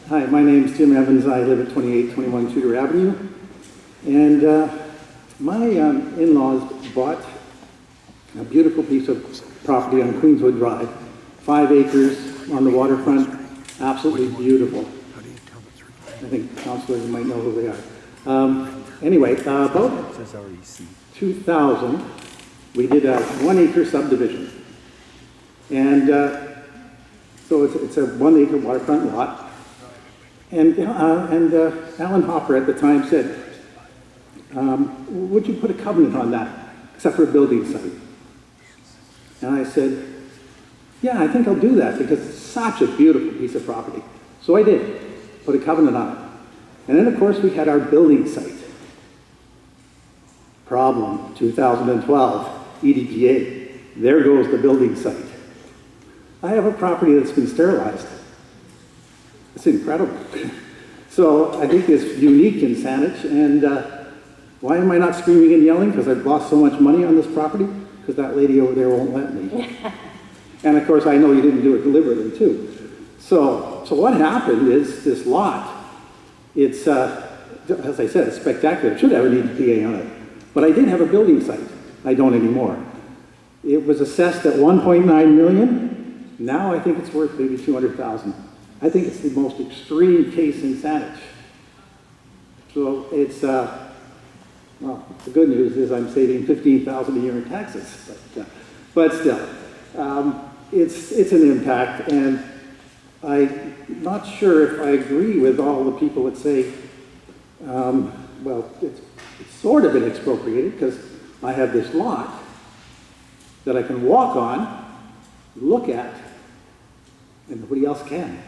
Hi, my name is Jim Evans. I live at 2821 Tudor Avenue. And my in-laws bought a beautiful piece of property on Queenswood Drive, 5 acres on the waterfront, absolutely beautiful. I think councillors might know who they are. Anyway, about 2000, we did a 1-acre subdivision. And so it's a 1-acre waterfront lot. And Alan Hopper at the time said, would you put a covenant on that, except for a building site? And I said, yeah, I think I'll do that because it's such a beautiful piece of property. So I did, put a covenant on it. And then of course we had our building site. Problem, 2012, EDPA. There goes the building site. I have a property that's been sterilized. It's incredible. So I think it's unique in Saanich, and why am I not screaming and yelling? Because I've lost so much money on this property? Because that lady over there won't let me. And of course I know you didn't do it deliberately too. So what happened is this lot, it's, as I said, it's spectacular. It should have an EDPA on it. But I did have a building site. I don't anymore. It was assessed at 1.9 million. Now I think it's worth maybe 200,000. I think it's the most extreme case in Saanich. So it's, well, the good news is I'm saving $15,000 a year in taxes, but still, it's an impact, and I'm not sure if I agree with all the people that say, well, it's sort of been expropriated because I have this lot that I can walk on, look at, and nobody else can.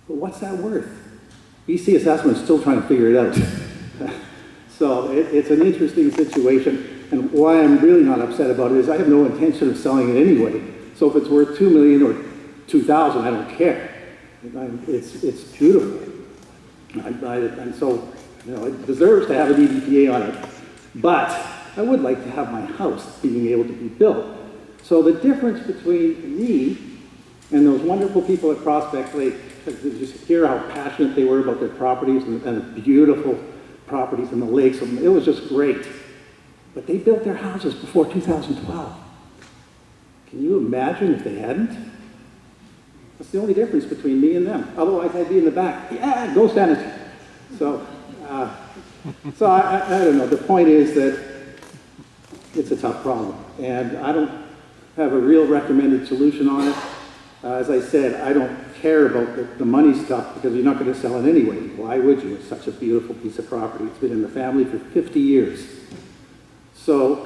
But what's that worth? BC Assessment is still trying to figure it out. So it's an interesting situation, and why I'm really not upset about it is I have no intention of selling it anyway. So if it's worth $2 million or $2,000, I don't care. It's beautiful, and so you know it deserves to have an EDPA on it. But I would like to have my house being able to be built. So the difference between me and those wonderful people at Prospect Lake, just hear how passionate they were about their properties and the beautiful properties and the lakes. It was just great. But they built their houses before 2012. Can you imagine if they hadn't? That's the only difference between me and them. Otherwise, I'd be in the back. Yeah, go Saanich. So, I don't know. The point is that it's a tough problem. And I don't have a real recommended solution on it. As I said, I don't care about the money stuff because you're not going to sell it anyway. Why would you? It's such a beautiful piece of property. It's been in the family for 50 years. So,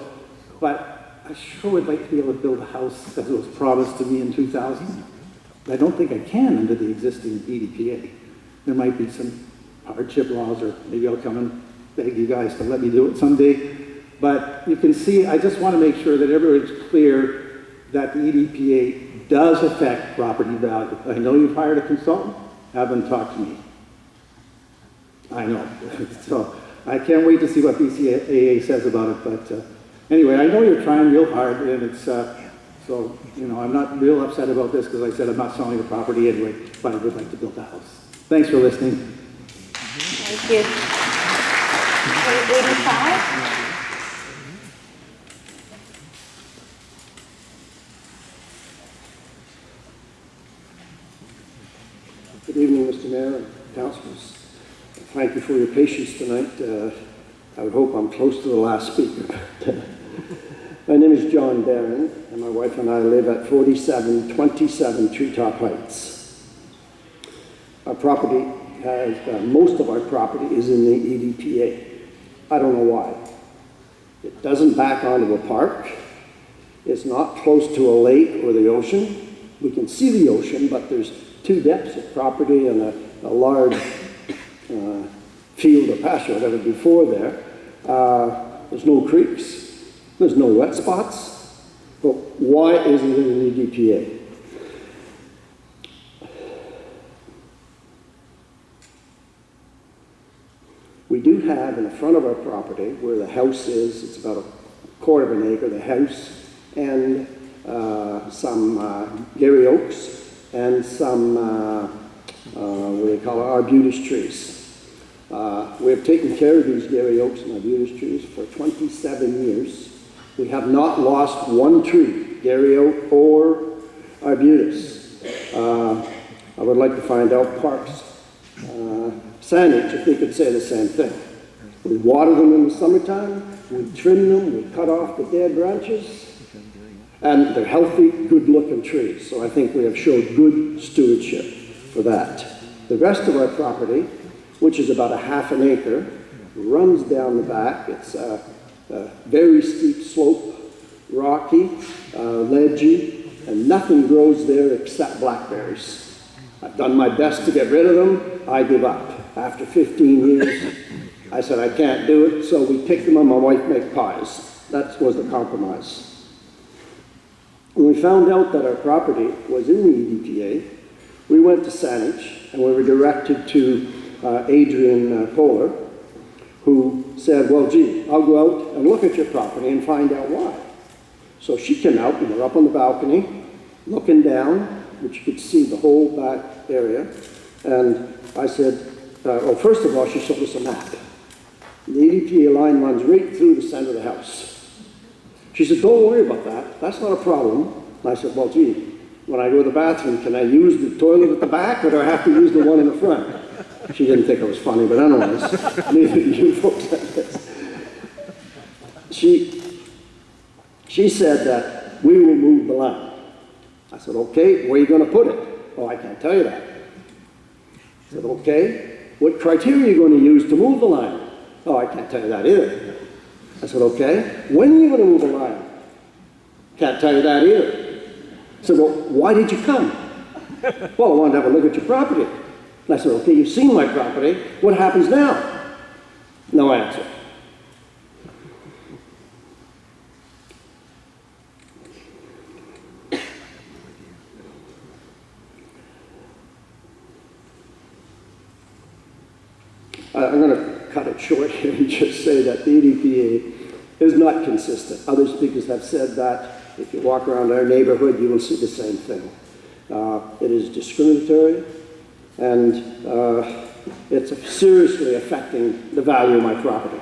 but I sure would like to be able to build a house as was promised to me in 2000. I don't think I can under the existing EDPA. There might be some hardship laws, or maybe I'll come and beg you guys to let me do it someday. But you can see, I just want to make sure that everybody's clear that the EDPA does affect property value. I know you've hired a consultant, have them talk to me. I know. So I can't wait to see what BCAA says about it. But anyway, I know you're trying real hard, and it's, so, you know, I'm not real upset about this because I said I'm not selling the property anyway, but I would like to build a house. Thanks for listening. Thank you. 85? Good evening, Mr. Mayor and councillors. Thank you for your patience tonight. I would hope I'm close to the last speaker. My name is John Barron, and my wife and I live at 4727 Treetop Heights. Our property has, most of our property is in the EDPA. I don't know why. It doesn't back onto a park. It's not close to a lake or the ocean. We can see the ocean, but there's 2 depths of property and a large field of pasture, whatever, before there. There's no creeks. There's no wet spots. But why isn't it an EDPA? We do have in the front of our property, where the house is, it's about a quarter of an acre, the house and some Gary oaks and some, what do they call it, arbutus trees. We've taken care of these Gary oaks and arbutus trees for 27 years. We have not lost one tree, Gary oak or arbutus. I would like to find out Parks, Saanich, if they could say the same thing. We water them in the summertime, we trim them, we cut off the dead branches, and they're healthy, good-looking trees. So I think we have showed good stewardship for that. The rest of our property, which is about a half an acre, runs down the back. It's a very steep slope, rocky, ledgy, and nothing grows there except blackberries. I've done my best to get rid of them. I give up. After 15 years, I said I can't do it, so we picked them and my wife made pies. That was the compromise. When we found out that our property was in the EDPA, we went to Saanich and we were directed to Adrian Kohler, who said, well, gee, I'll go out and look at your property and find out why. So she came out and we're up on the balcony, looking down, which you could see the whole back area. And I said, well, first of all, she showed us a map. The EDPA line runs right through the center of the house. She said, don't worry about that. That's not a problem. And I said, well, gee, when I go to the bathroom, can I use the toilet at the back or do I have to use the one in the front? She didn't think it was funny, but anyways, neither do you folks like this. She said that we will move the line. I said, okay, where are you going to put it? Oh, I can't tell you that. I said, okay, what criteria are you going to use to move the line? Oh, I can't tell you that either. I said, okay, when are you going to move the line? Can't tell you that either. I said, well, why did you come? Well, I wanted to have a look at your property. And I said, okay, you've seen my property. What happens now? No answer. I'm going to cut it short here and just say that the EDPA is not consistent. Other speakers have said that. If you walk around our neighborhood, you will see the same thing. It is discriminatory, and it's seriously affecting the value of my property.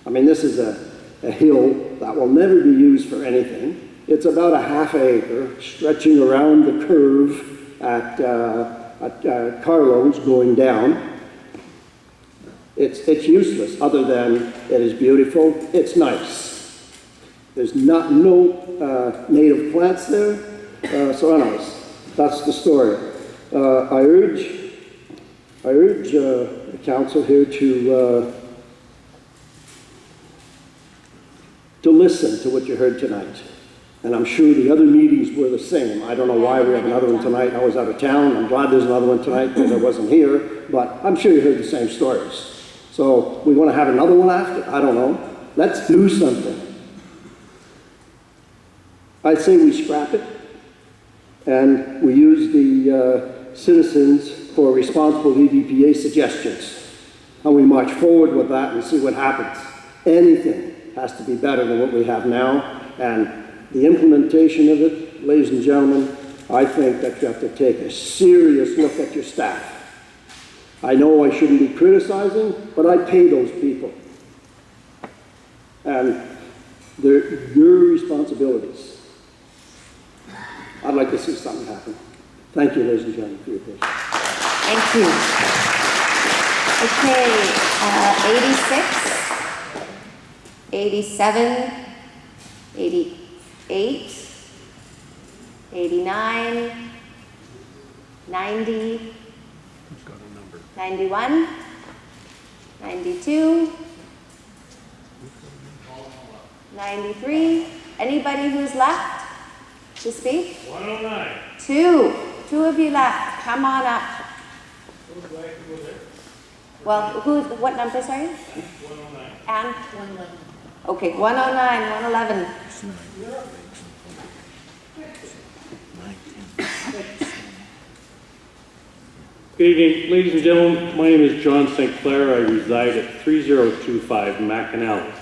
I mean, this is a hill that will never be used for anything. It's about a half acre stretching around the curve at Carlo's going down. It's useless other than it is beautiful, it's nice. There's no native plants there, so anyways, that's the story. I urge the council here to listen to what you heard tonight. And I'm sure the other meetings were the same. I don't know why we have another one tonight. I was out of town. I'm glad there's another one tonight because I wasn't here, but I'm sure you heard the same stories. So we want to have another one after? I don't know. Let's do something. I say we scrap it and we use the citizens for responsible EDPA suggestions. And we march forward with that and see what happens. Anything has to be better than what we have now. And the implementation of it, ladies and gentlemen, I think that you have to take a serious look at your staff. I know I shouldn't be criticizing, but I pay those people. And they're your responsibilities. I'd like to see something happen. Thank you, ladies and gentlemen, for your patience. Thank you. Okay, 86, 87, 88, 89, 90, 91, 92, 93. Anybody who's left to speak? 109. Two of you left. Come on up. Well, what number, sorry? 109. And? 111. Okay, 109, 111. Good evening, ladies and gentlemen. My name is John St. Clair. I reside at 3025 Mackinac.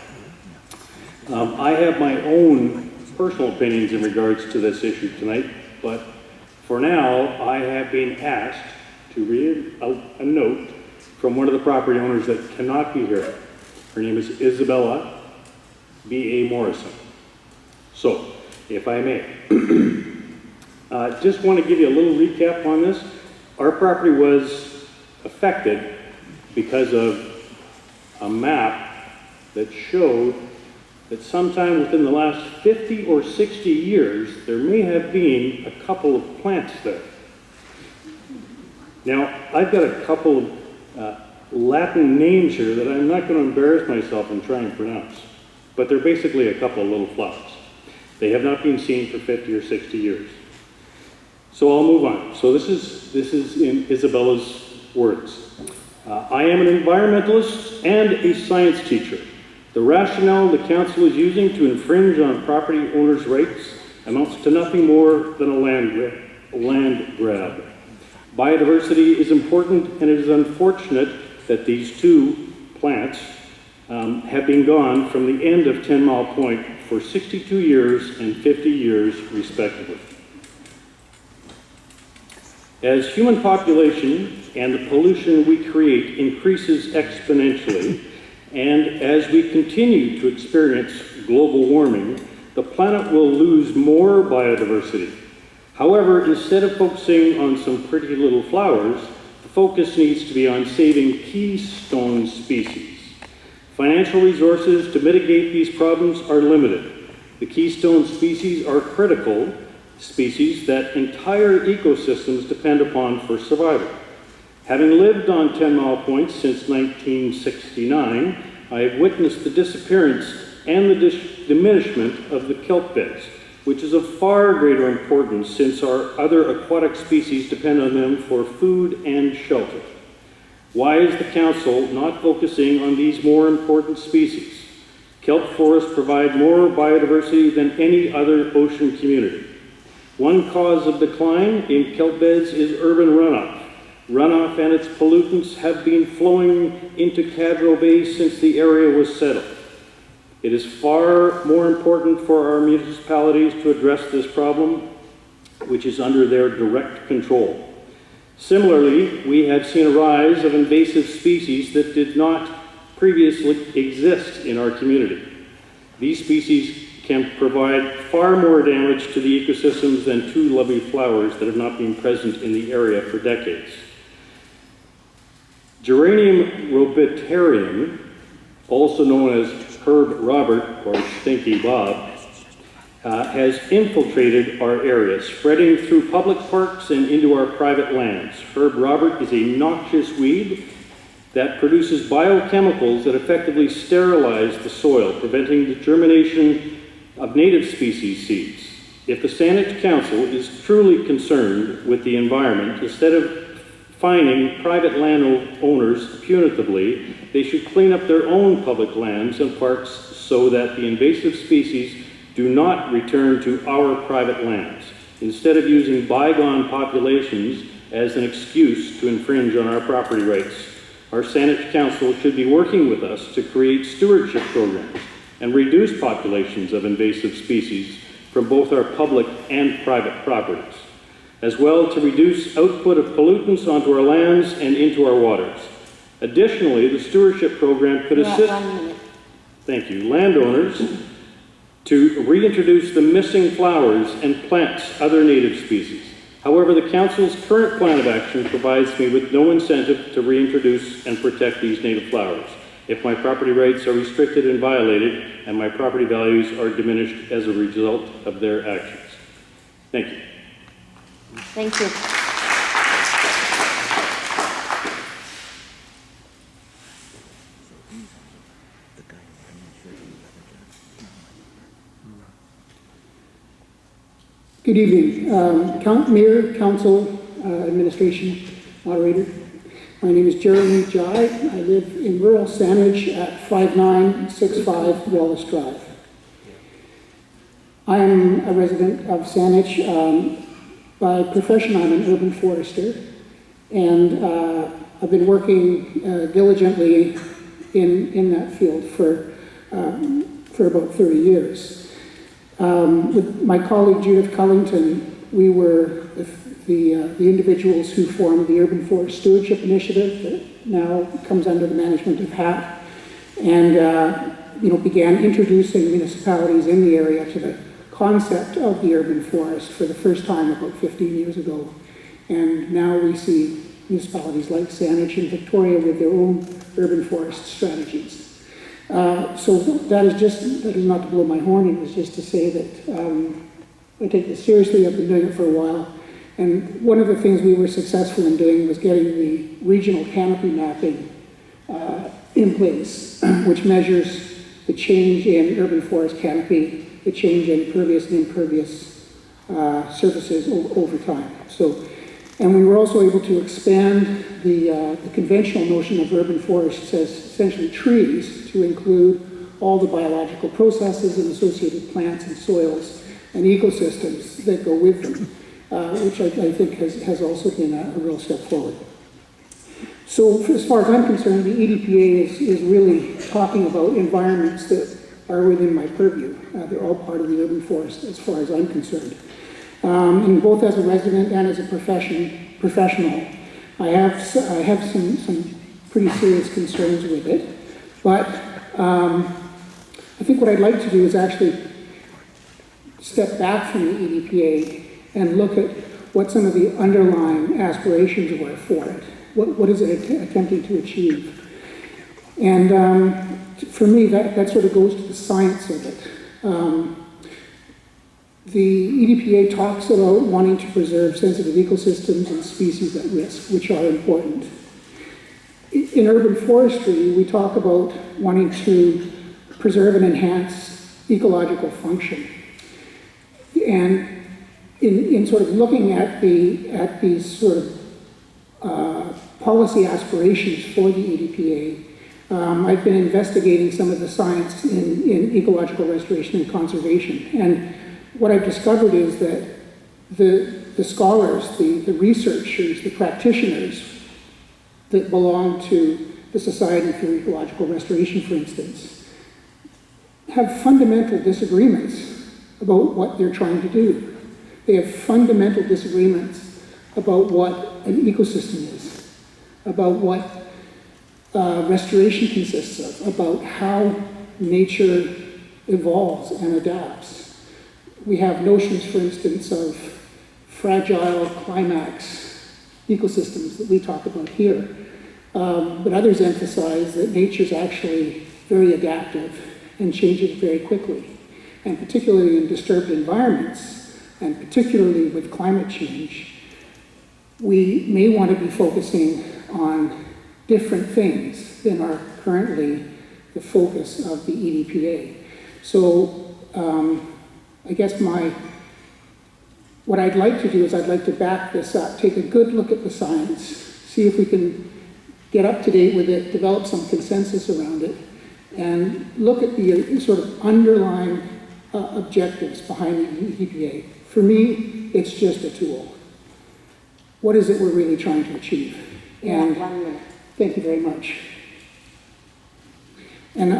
I have my own personal opinions in regards to this issue tonight, but for now, I have been asked to read a note from one of the property owners that cannot be here. Her name is Isabella B.A. Morrison. So, if I may, just want to give you a little recap on this. Our property was affected because of a map that showed that sometime within the last 50 or 60 years, there may have been a couple of plants there. Now, I've got a couple of Latin names here that I'm not going to embarrass myself in trying to pronounce, but they're basically a couple of little flowers. They have not been seen for 50 or 60 years. So I'll move on. So this is in Isabella's words. I am an environmentalist and a science teacher. The rationale the council is using to infringe on property owners' rights amounts to nothing more than a land grab. Biodiversity is important, and it is unfortunate that these two plants have been gone from the end of 10 Mile Point for 62 years and 50 years, respectively. As human population and the pollution we create increases exponentially, and as we continue to experience global warming, the planet will lose more biodiversity. However, instead of focusing on some pretty little flowers, the focus needs to be on saving keystone species. Financial resources to mitigate these problems are limited. The keystone species are critical species that entire ecosystems depend upon for survival. Having lived on 10 Mile Point since 1969, I have witnessed the disappearance and the diminishment of the kelp beds, which is of far greater importance since our other aquatic species depend on them for food and shelter. Why is the council not focusing on these more important species? Kelp forests provide more biodiversity than any other ocean community. One cause of decline in kelp beds is urban runoff. Runoff and its pollutants have been flowing into Cadro Bay since the area was settled. It is far more important for our municipalities to address this problem, which is under their direct control. Similarly, we have seen a rise of invasive species that did not previously exist in our community. These species can provide far more damage to the ecosystems than two lovely flowers that have not been present in the area for decades. Geranium robitarium, also known as Herb Robert or Stinky Bob, has infiltrated our area, spreading through public parks and into our private lands. Herb Robert is a noxious weed that produces biochemicals that effectively sterilize the soil, preventing the germination of native species seeds. If the Saanich Council is truly concerned with the environment, instead of fining private landowners punitively, they should clean up their own public lands and parks so that the invasive species do not return to our private lands, instead of using bygone populations as an excuse to infringe on our property rights. Our Saanich Council should be working with us to create stewardship programs and reduce populations of invasive species from both our public and private properties, as well to reduce output of pollutants onto our lands and into our waters. Additionally, the stewardship program could assist landowners to reintroduce the missing flowers and plants other native species. However, the Council's current plan of action provides me with no incentive to reintroduce and protect these native flowers if my property rights are restricted and violated and my property values are diminished as a result of their actions. Thank you. Thank you. Good evening, Mayor, Council, Administration, Moderator. My name is Jeremy Jai. I live in rural Saanich at 5965 Wallace Drive. I am a resident of Saanich. By profession, I'm an urban forester, and I've been working diligently in that field for about 30 years. With my colleague Judith Cullington, we were the individuals who formed the Urban Forest Stewardship Initiative that now comes under the management of HAT, and began introducing municipalities in the area to the concept of the urban forest for the first time about 15 years ago. And now we see municipalities like Saanich and Victoria with their own urban forest strategies. So that is not to blow my horn, it was just to say that I take this seriously. I've been doing it for a while. And one of the things we were successful in doing was getting the regional canopy mapping in place, which measures the change in urban forest canopy, the change in pervious and impervious surfaces over time. And we were also able to expand the conventional notion of urban forests as essentially trees to include all the biological processes and associated plants and soils and ecosystems that go with them, which I think has also been a real step forward. So as far as I'm concerned, the EDPA is really talking about environments that are within my purview. They're all part of the urban forest as far as I'm concerned. And both as a resident and as a professional, I have some pretty serious concerns with it. But I think what I'd like to do is actually step back from the EDPA and look at what some of the underlying aspirations were for it. What is it attempting to achieve? And for me, that sort of goes to the science of it. The EDPA talks about wanting to preserve sensitive ecosystems and species at risk, which are important. In urban forestry, we talk about wanting to preserve and enhance ecological function. And in sort of looking at these sort of policy aspirations for the EDPA, I've been investigating some of the science in ecological restoration and conservation. And what I've discovered is that the scholars, the researchers, the practitioners that belong to the Society for Ecological Restoration, for instance, have fundamental disagreements about what they're trying to do. They have fundamental disagreements about what an ecosystem is, about what restoration consists of, about how nature evolves and adapts. We have notions, for instance, of fragile climax ecosystems that we talk about here, but others emphasize that nature is actually very adaptive and changes very quickly. And particularly in disturbed environments, and particularly with climate change, we may want to be focusing on different things than are currently the focus of the EDPA. So I guess what I'd like to do is I'd like to back this up, take a good look at the science, see if we can get up to date with it, develop some consensus around it, and look at the sort of underlying objectives behind the EDPA. For me, it's just a tool. What is it we're really trying to achieve? And 1 minute. thank you very much. And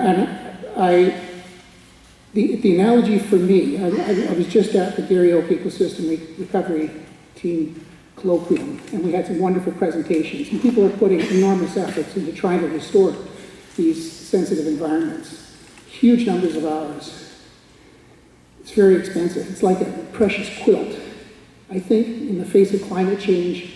the analogy for me, I was just at the Gary Oak Ecosystem Recovery Team Colloquium, and we had some wonderful presentations, and people are putting enormous efforts into trying to restore these sensitive environments. Huge numbers of hours. It's very expensive. It's like a precious quilt. I think in the face of climate change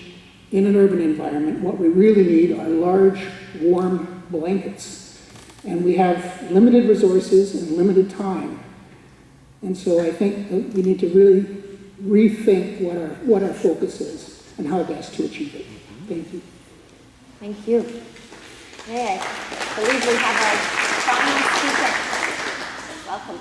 in an urban environment, what we really need are large, warm blankets. And we have limited resources and limited time. And so I think that we need to really rethink what our focus is and how best to achieve it. Thank you. Thank you. Okay, I believe we have our final speaker. Welcome.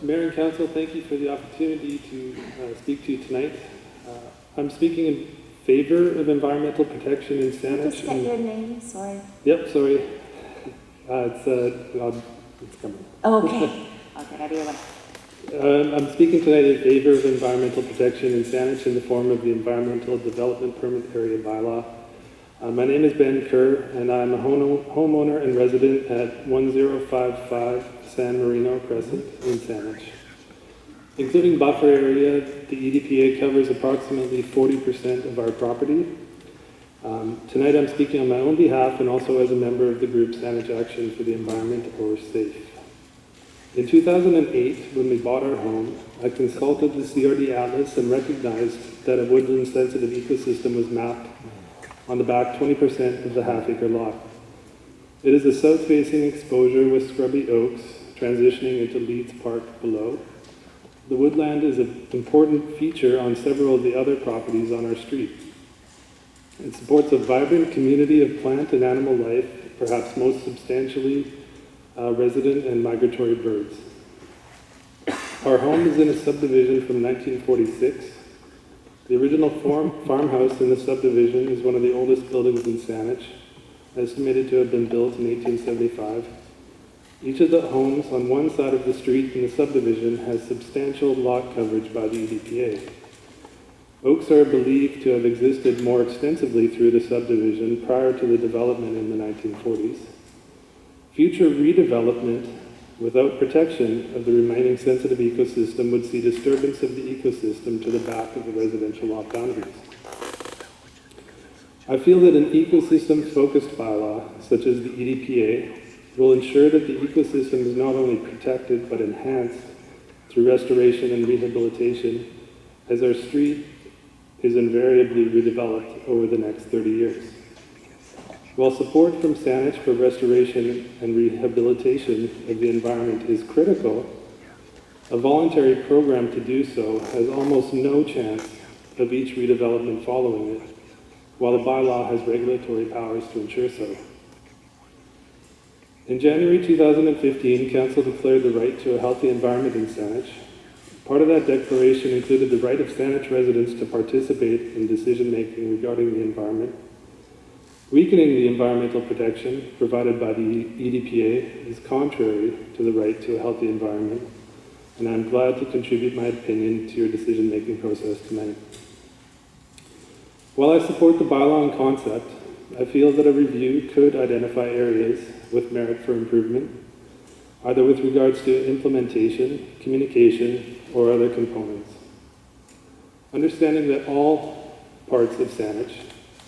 Mayor and Council, thank you for the opportunity to speak to you tonight. I'm speaking in favor of environmental protection in Saanich. Just get your name, sorry. Yep, sorry. It's coming. Okay, I'll get out of your way. I'm speaking tonight in favor of environmental protection in Saanich in the form of the Environmental Development Permit Area Bylaw. My name is Ben Kerr, and I'm a homeowner and resident at 1055 San Marino Crescent in Saanich. Including buffer area, the EDPA covers approximately 40% of our property. Tonight I'm speaking on my own behalf and also as a member of the group Saanich Action for the Environment, or SAFE. In 2008, when we bought our home, I consulted the CRD Atlas and recognized that a woodland-sensitive ecosystem was mapped on the back 20% of the half-acre lot. It is a south-facing exposure with scrubby oaks transitioning into Leeds Park below. The woodland is an important feature on several of the other properties on our street. It supports a vibrant community of plant and animal life, perhaps most substantially resident and migratory birds. Our home is in a subdivision from 1946. The original farmhouse in the subdivision is one of the oldest buildings in Saanich, estimated to have been built in 1875. Each of the homes on one side of the street in the subdivision has substantial lot coverage by the EDPA. Oaks are believed to have existed more extensively through the subdivision prior to the development in the 1940s. Future redevelopment without protection of the remaining sensitive ecosystem would see disturbance of the ecosystem to the back of the residential lot boundaries. I feel that an ecosystem-focused bylaw, such as the EDPA, will ensure that the ecosystem is not only protected but enhanced through restoration and rehabilitation, as our street is invariably redeveloped over the next 30 years. While support from Saanich for restoration and rehabilitation of the environment is critical, a voluntary program to do so has almost no chance of each redevelopment following it, while the bylaw has regulatory powers to ensure so. In January 2015, Council declared the right to a healthy environment in Saanich. Part of that declaration included the right of Saanich residents to participate in decision-making regarding the environment. Weakening the environmental protection provided by the EDPA is contrary to the right to a healthy environment, and I'm glad to contribute my opinion to your decision-making process tonight. While I support the bylaw in concept, I feel that a review could identify areas with merit for improvement, either with regards to implementation, communication, or other components. Understanding that all parts of Saanich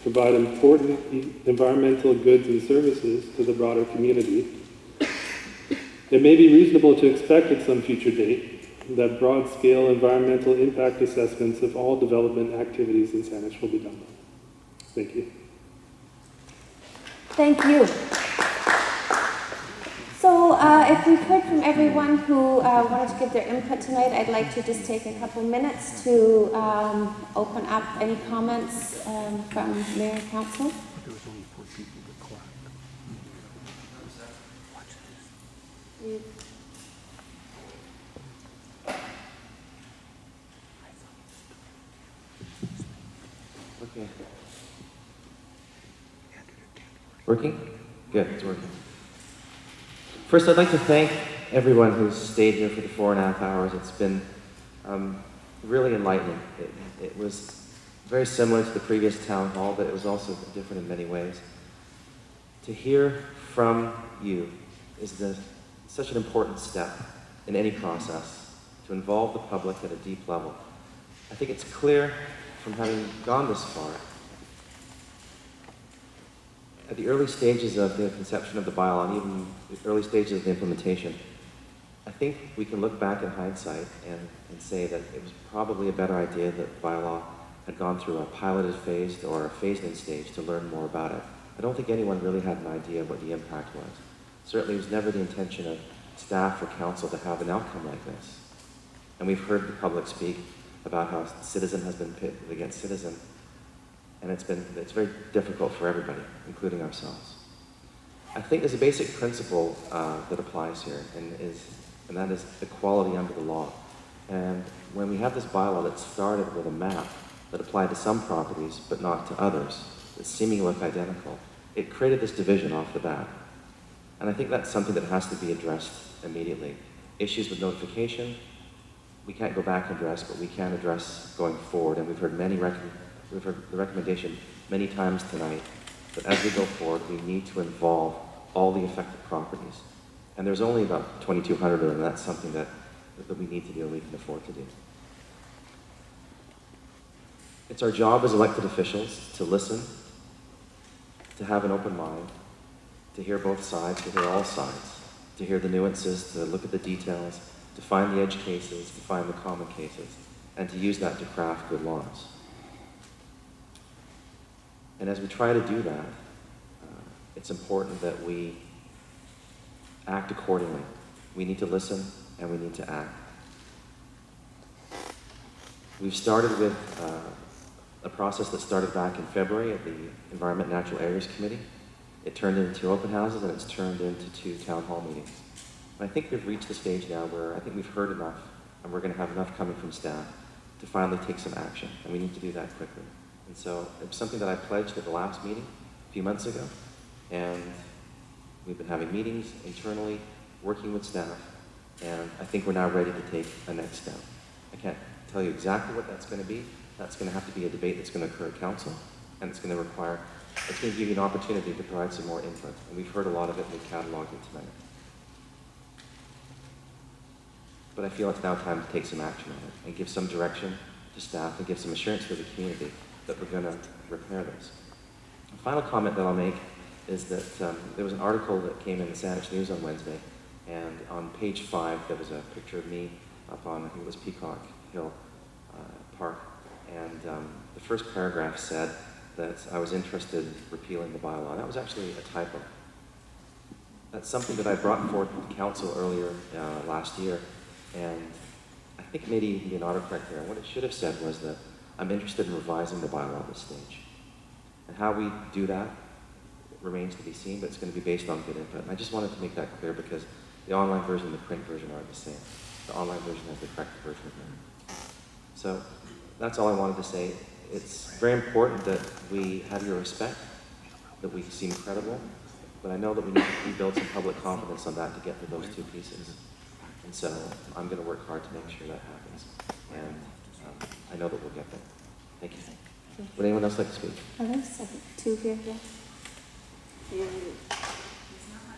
provide important environmental goods and services to the broader community, it may be reasonable to expect at some future date that broad-scale environmental impact assessments of all development activities in Saanich will be done. Thank you. Thank you. So if we've heard from everyone who wanted to give their input tonight, I'd like to just take a couple minutes to open up any comments from Mayor and Council. Okay. Working? Good, it's working. First, I'd like to thank everyone who's stayed here for the 4.5 hours. It's been really enlightening. It was very similar to the previous town hall, but it was also different in many ways. To hear from you is such an important step in any process, to involve the public at a deep level. I think it's clear from having gone this far, at the early stages of the conception of the bylaw and even the early stages of the implementation, I think we can look back in hindsight and say that it was probably a better idea that the bylaw had gone through a piloted phase or a phased-in stage to learn more about it. I don't think anyone really had an idea what the impact was. Certainly it was never the intention of staff or council to have an outcome like this. And we've heard the public speak about how citizen has been pitted against citizen. And it's very difficult for everybody, including ourselves. I think there's a basic principle that applies here, and that is equality under the law. And when we have this bylaw that started with a map that applied to some properties but not to others, that seemingly look identical, it created this division off the bat. And I think that's something that has to be addressed immediately. Issues with notification, we can't go back and address, but we can address going forward. And we've heard the recommendation many times tonight But as we go forward, we need to involve all the affected properties. And there's only about 2,200 of them, and that's something that we need to do and we can afford to do. It's our job as elected officials to listen, to have an open mind, to hear both sides, to hear all sides, to hear the nuances, to look at the details, to find the edge cases, to find the common cases, and to use that to craft good laws. And as we try to do that, it's important that we act accordingly. We need to listen and we need to act. We've started with a process that started back in February at the Environment and Natural Areas Committee. It turned into 2 open houses and it's turned into 2 town hall meetings. And I think we've reached the stage now where I think we've heard enough and we're going to have enough coming from staff to finally take some action. And we need to do that quickly. And so it's something that I pledged at the last meeting a few months ago. And we've been having meetings internally, working with staff, and I think we're now ready to take a next step. I can't tell you exactly what that's going to be. That's going to have to be a debate that's going to occur at council, and it's going to give you an opportunity to provide some more input. And we've heard a lot of it, and we've cataloged it tonight. But I feel it's now time to take some action on it and give some direction to staff and give some assurance to the community that we're going to repair this. A final comment that I'll make is that there was an article that came in the Saanich News on Wednesday, and on page 5 there was a picture of me up on, I think it was Peacock Hill Park, and the first paragraph said that I was interested in repealing the bylaw. That was actually a typo. That's something that I brought forward to the council earlier last year, and I think maybe you can be an autocorrect there. What it should have said was that I'm interested in revising the bylaw at this stage. And how we do that remains to be seen, but it's going to be based on good input. And I just wanted to make that clear because the online version and the print version are the same. The online version has the correct version of it. So that's all I wanted to say. It's very important that we have your respect, that we seem credible, but I know that we need to rebuild some public confidence on that to get to those 2 pieces. And so I'm going to work hard to make sure that happens. And I know that we'll get there. Thank you. Would anyone else like to speak? Others? 2 here, yeah.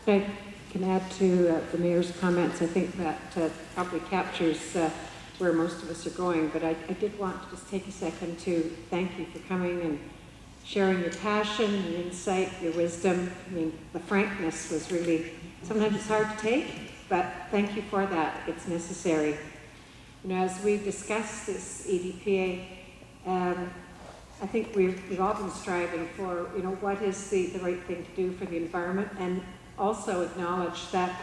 I can add to the mayor's comments. I think that probably captures where most of us are going, but I did want to just take a second to thank you for coming and sharing your passion, your insight, your wisdom. I mean, the frankness was really, sometimes it's hard to take, but thank you for that. It's necessary. You know, as we discuss this EDPA, I think we've all been striving for, you know, what is the right thing to do for the environment, and also acknowledge that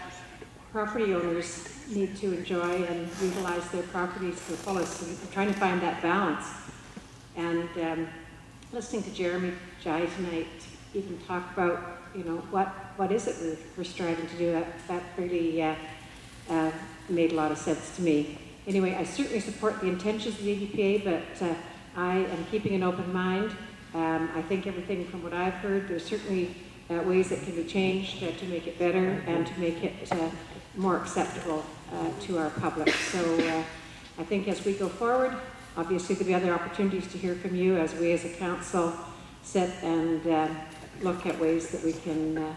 property owners need to enjoy and utilize their properties to the fullest, and we're trying to find that balance. And listening to Jeremy Jai tonight even talk about, you know, what is it we're striving to do, that really made a lot of sense to me. Anyway, I certainly support the intentions of the EDPA, but I am keeping an open mind. I think everything from what I've heard, there's certainly ways that can be changed to make it better and to make it more acceptable to our public. So I think as we go forward, obviously there'll be other opportunities to hear from you as we as a council sit and look at ways that we can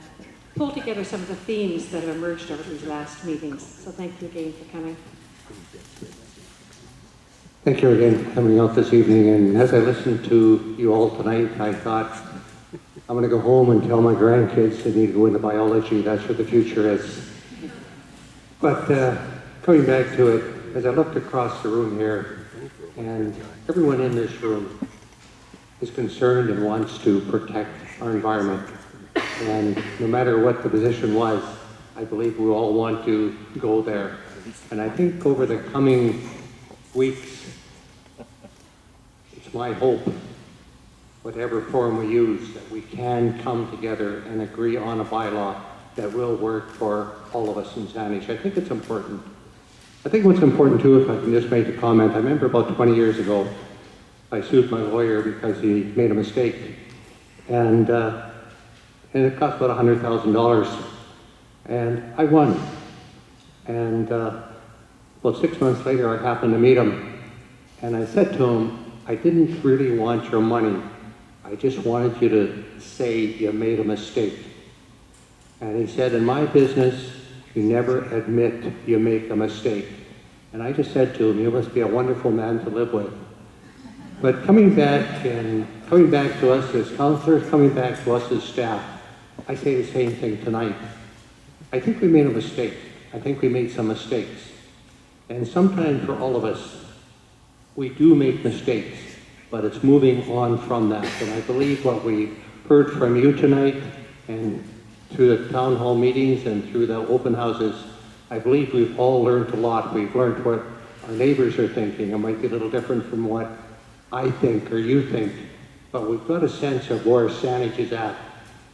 pull together some of the themes that have emerged over these last meetings. So thank you again for coming. Thank you again for coming out this evening, and as I listened to you all tonight, I thought, I'm going to go home and tell my grandkids they need to go into biology, that's what the future is. But coming back to it, as I looked across the room here, and everyone in this room is concerned and wants to protect our environment, and no matter what the position was, I believe we all want to go there. And I think over the coming weeks, it's my hope, whatever form we use, that we can come together and agree on a bylaw that will work for all of us in Saanich. I think it's important. I think what's important too, if I can just make a comment, I remember about 20 years ago, I sued my lawyer because he made a mistake. And it cost about $100,000. And I won. And about 6 months later, I happened to meet him. And I said to him, I didn't really want your money. I just wanted you to say you made a mistake. And he said, in my business, you never admit you make a mistake. And I just said to him, you must be a wonderful man to live with. But coming back to us as counselors, coming back to us as staff, I say the same thing tonight. I think we made a mistake. I think we made some mistakes. And sometimes for all of us, we do make mistakes, but it's moving on from that. And I believe what we heard from you tonight and through the town hall meetings and through the open houses, I believe we've all learned a lot. We've learned what our neighbors are thinking. It might be a little different from what I think or you think, but we've got a sense of where Saanich is at.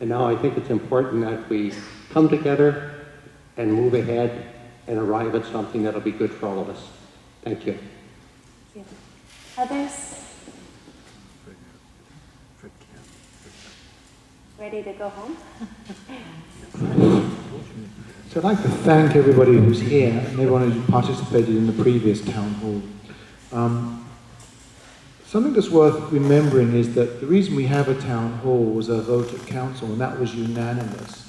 And now I think it's important that we come together and move ahead and arrive at something that'll be good for all of us. Thank you. Others? Ready to go home? So I'd like to thank everybody who's here and everyone who participated in the previous town hall. Something that's worth remembering is that the reason we have a town hall was a vote at council, and that was unanimous.